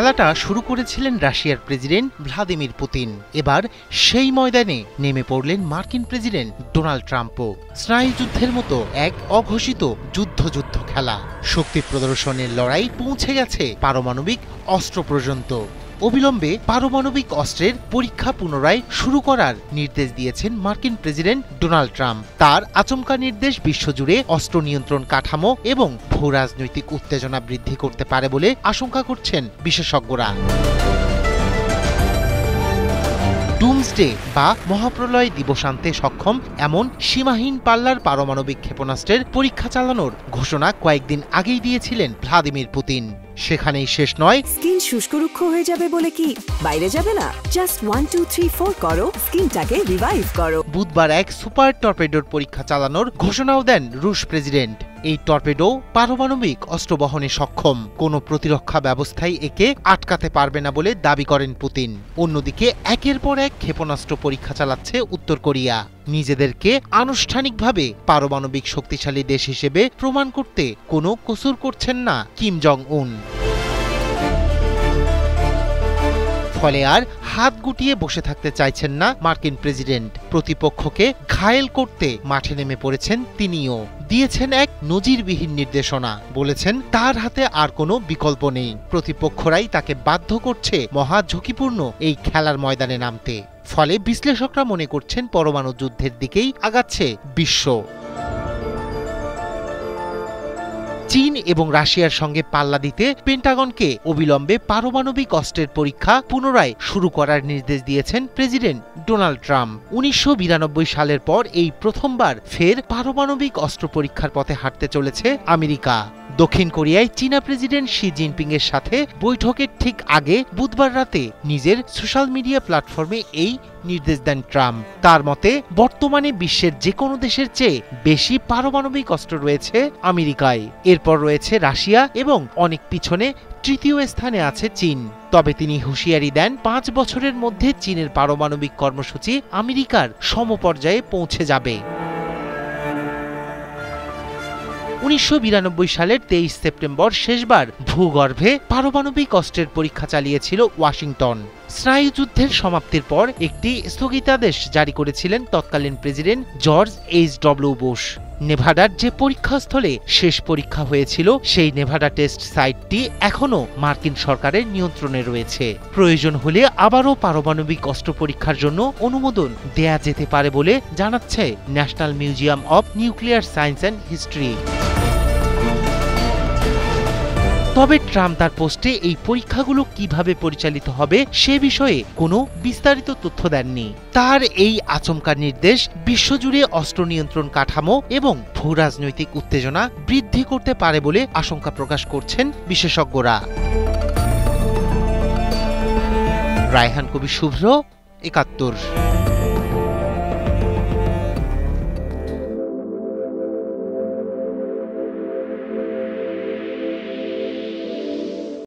খেলাটা শুরু করেছিলেন রাশিয়ার প্রেসিডেন্ট ভ্লাদিমির পুতিন। এবার সেই ময়দানে নেমে পড়লেন মার্কিন প্রেসিডেন্ট ডোনাল্ড ট্রাম্পও। স্নায়ুযুদ্ধের মতো এক অঘোষিত যুদ্ধ খেলা। শক্তি প্রদর্শনের লড়াই পৌঁছে গেছে পারমাণবিক অস্ত্র পর্যন্ত। অবিলম্বে পারমাণবিক অস্ত্রের পরীক্ষা পুনরায় শুরু করার নির্দেশ দিয়েছেন মার্কিন প্রেসিডেন্ট ডোনাল্ড ট্রাম্প। তার আচমকা নির্দেশ বিশ্বজুড়ে অস্ত্র নিয়ন্ত্রণ কাঠামো এবং ভূরাজনৈতিক উত্তেজনা বৃদ্ধি করতে পারে বলে আশঙ্কা করছেন বিশেষজ্ঞরা। ডুমসডে বা মহাপ্রলয় দিবস আনতে সক্ষম এমন সীমাহীন পাল্লার পারমাণবিক ক্ষেপণাস্ত্রের পরীক্ষা চালানোর ঘোষণা কয়েকদিন আগেই দিয়েছিলেন ভ্লাদিমির পুতিন। সেখানেই শেষ নয়। স্কিন শুষ্ক রুক্ষ হয়ে যাবে বলে কি বাইরে যাবে না? জাস্ট 1 2 3 4 করো, স্কিনটাকে রিভাইভ করো। বুধবার এক সুপার টর্পেডোর পরীক্ষা চালানোর ঘোষণাও দেন রুশ প্রেসিডেন্ট। এই টর্পেডো পারমাণবিক অস্ত্র বহনে সক্ষম, কোনো প্রতিরক্ষা ব্যবস্থাই একে আটকাতে পারবে না বলে দাবি করেন পুতিন। অন্যদিকে একের পর এক ক্ষেপণাস্ত্র পরীক্ষা চালাচ্ছে উত্তর কোরিয়া। নিজেদেরকে আনুষ্ঠানিকভাবে পারমাণবিক শক্তিশালী দেশ হিসেবে প্রমাণ করতে কোনো কসুর করছেন না কিম জং উন। ফলে আর হাত গুটিয়ে বসে থাকতে চাইছেন না মার্কিন প্রেসিডেন্ট। প্রতিপক্ষকে ঘায়েল করতে মাঠে নেমে পড়েছেন তিনিও। দিয়েছেন এক নজিরবিহীন নির্দেশনা, বলেছেন তার হাতে আর কোনো বিকল্প নেই। প্রতিপক্ষরাই তাকে বাধ্য করছে মহা ঝুঁকিপূর্ণ এই খেলার ময়দানে নামতে। ফলে বিশ্লেষকরা মনে করছেন পরমাণু যুদ্ধের দিকেই আগাচ্ছে বিশ্ব। চীন এবং রাশিয়ার সঙ্গে পাল্লা দিতে পেন্টাগনকে অবিলম্বে পারমাণবিক অস্ত্রের পরীক্ষা পুনরায় শুরু করার নির্দেশ দিয়েছেন প্রেসিডেন্ট ডোনাল্ড ট্রাম্প। 1992 সালের পর এই প্রথমবার ফের পারমাণবিক অস্ত্র পরীক্ষার পথে হাঁটতে চলেছে আমেরিকা। দক্ষিণ কোরিয়ায় চীনা প্রেসিডেন্ট শি জিনপিং এর সাথে বৈঠকের ঠিক আগে বুধবার রাতে নিজের সোশ্যাল মিডিয়া প্ল্যাটফর্মে এই নির্দেশ দেন ট্রাম্প। তার মতে বর্তমানে বিশ্বের যে কোনো দেশের চেয়ে বেশি পারমাণবিক অস্ত্র রয়েছে আমেরিকায়। এরপর রয়েছে রাশিয়া এবং অনেক পিছনে তৃতীয় স্থানে আছে চীন। তবে তিনি হুঁশিয়ারি দেন 5 বছরের মধ্যে চীনের পারমাণবিক কর্মসূচি আমেরিকার সমপর্যায়ে পৌঁছে যাবে। 1992 সালের 23 সেপ্টেম্বর শেষবার ভূগর্ভে পারমাণবিক অস্ত্রের পরীক্ষা চালিয়েছিল ওয়াশিংটন। স্নায়ুযুদ্ধের সমাপ্তির পর একটি স্থগিতাদেশ জারি করেছিলেন তৎকালীন প্রেসিডেন্ট জর্জ এইচ.ডব্লিউ. বুশ। নেভাডার যে পরীক্ষাস্থলে শেষ পরীক্ষা হয়েছিল সেই নেভাডা টেস্ট সাইটটি এখনও মার্কিন সরকারের নিয়ন্ত্রণে রয়েছে। প্রয়োজন হলে আবারও পারমাণবিক অস্ত্র পরীক্ষার জন্য অনুমোদন দেয়া যেতে পারে বলে জানাচ্ছে national museum of nuclear science and history. তবে ট্রাম্প তার পোস্টে এই পরীক্ষাগুলো কিভাবে পরিচালিত হবে সে বিষয়ে কোনো বিস্তারিত তথ্য দেননি। তার এই আচমকা নির্দেশ বিশ্বজুড়ে অস্ত্র নিয়ন্ত্রণ কাঠামো এবং ভূরাজনৈতিক উত্তেজনা বৃদ্ধি করতে পারে বলে আশঙ্কা প্রকাশ করছেন বিশেষজ্ঞরা। রায়হান কবির শুভ্র, ৭১।